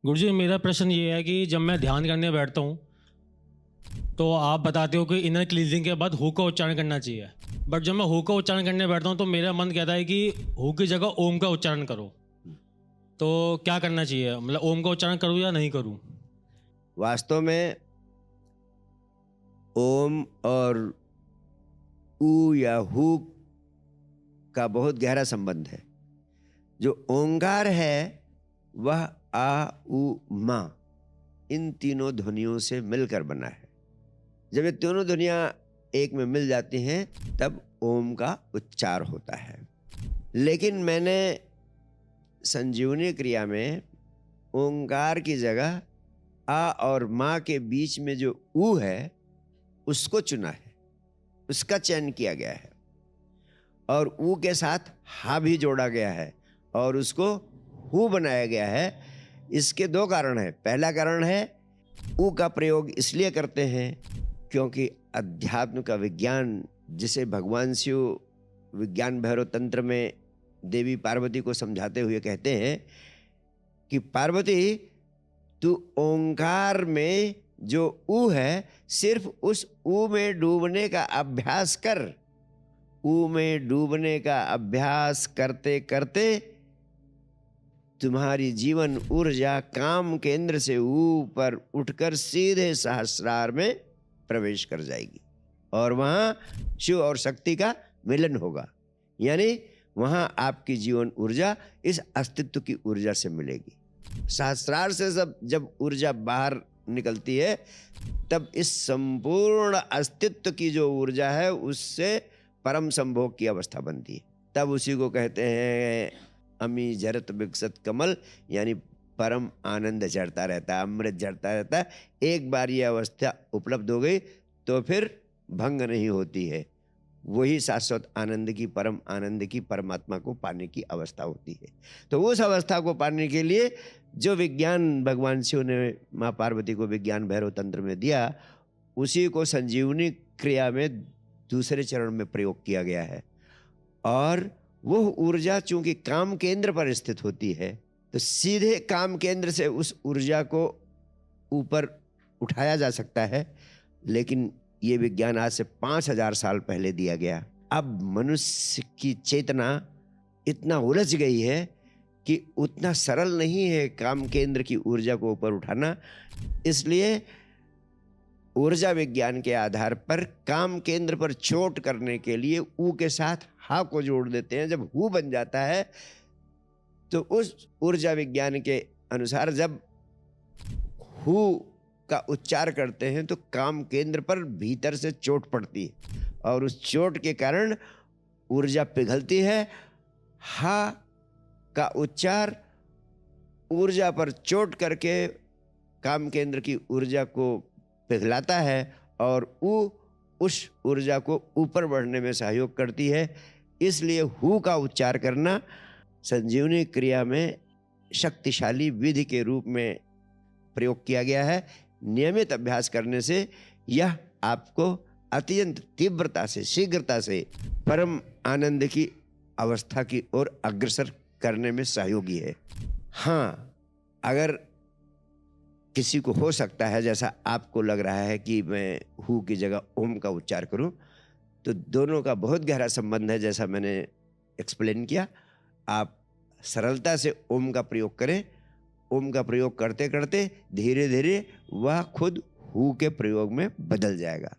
गुरुजी, मेरा प्रश्न ये है कि जब मैं ध्यान करने बैठता हूँ तो आप बताते हो कि इनर क्लीजिंग के बाद हु का उच्चारण करना चाहिए। बट जब मैं हु का उच्चारण करने बैठता हूँ तो मेरा मन कहता है कि हु की जगह ओम का उच्चारण करो। तो क्या करना चाहिए, मतलब ओम का उच्चारण करूँ या नहीं करूँ? वास्तव में ओम और ऊ या हु का बहुत गहरा संबंध है। जो ओंकार है वह आ उ मा इन तीनों ध्वनियों से मिलकर बना है। जब ये तीनों ध्वनियां एक में मिल जाती हैं तब ओम का उच्चार होता है। लेकिन मैंने संजीवनी क्रिया में ओंकार की जगह आ और माँ के बीच में जो ऊ है उसको चुना है, उसका चयन किया गया है और ऊ के साथ हा भी जोड़ा गया है और उसको हु बनाया गया है। इसके दो कारण हैं। पहला कारण है ऊ का प्रयोग इसलिए करते हैं क्योंकि अध्यात्म का विज्ञान, जिसे भगवान शिव विज्ञान भैरव तंत्र में देवी पार्वती को समझाते हुए कहते हैं कि पार्वती, तू ओंकार में जो ऊ है सिर्फ उस ऊ में डूबने का अभ्यास कर। ऊ में डूबने का अभ्यास करते करते तुम्हारी जीवन ऊर्जा काम केंद्र से ऊपर उठकर सीधे सहस्रार में प्रवेश कर जाएगी और वहां शिव और शक्ति का मिलन होगा। यानी वहां आपकी जीवन ऊर्जा इस अस्तित्व की ऊर्जा से मिलेगी। सहस्रार से जब ऊर्जा बाहर निकलती है तब इस संपूर्ण अस्तित्व की जो ऊर्जा है उससे परम संभोग की अवस्था बनती है। तब उसी को कहते हैं अमी जरत विकसत कमल, यानी परम आनंद झरता रहता है, अमृत झरता रहता है। एक बार ये अवस्था उपलब्ध हो गई तो फिर भंग नहीं होती है। वही शाश्वत आनंद की, परम आनंद की, परमात्मा को पाने की अवस्था होती है। तो उस अवस्था को पाने के लिए जो विज्ञान भगवान शिव ने माँ पार्वती को विज्ञान भैरव तंत्र में दिया, उसी को संजीवनी क्रिया में दूसरे चरण में प्रयोग किया गया है। और वो ऊर्जा चूंकि काम केंद्र पर स्थित होती है तो सीधे काम केंद्र से उस ऊर्जा को ऊपर उठाया जा सकता है। लेकिन ये विज्ञान आज से 5000 साल पहले दिया गया। अब मनुष्य की चेतना इतना उलझ गई है कि उतना सरल नहीं है काम केंद्र की ऊर्जा को ऊपर उठाना। इसलिए ऊर्जा विज्ञान के आधार पर काम केंद्र पर चोट करने के लिए ऊ के साथ हा को जोड़ देते हैं। जब हु बन जाता है तो उस ऊर्जा विज्ञान के अनुसार जब हु का उच्चार करते हैं तो काम केंद्र पर भीतर से चोट पड़ती है और उस चोट के कारण ऊर्जा पिघलती है। हा का उच्चार ऊर्जा पर चोट करके काम केंद्र की ऊर्जा को पिघलाता है और उस ऊर्जा को ऊपर बढ़ने में सहयोग करती है। इसलिए हु का उच्चार करना संजीवनी क्रिया में शक्तिशाली विधि के रूप में प्रयोग किया गया है। नियमित अभ्यास करने से यह आपको अत्यंत तीव्रता से, शीघ्रता से परम आनंद की अवस्था की ओर अग्रसर करने में सहयोगी है। हाँ, अगर किसी को हो सकता है, जैसा आपको लग रहा है कि मैं हु की जगह ओम का उच्चार करूं, तो दोनों का बहुत गहरा संबंध है। जैसा मैंने एक्सप्लेन किया, आप सरलता से ओम का प्रयोग करें। ओम का प्रयोग करते करते धीरे धीरे वह खुद हु के प्रयोग में बदल जाएगा।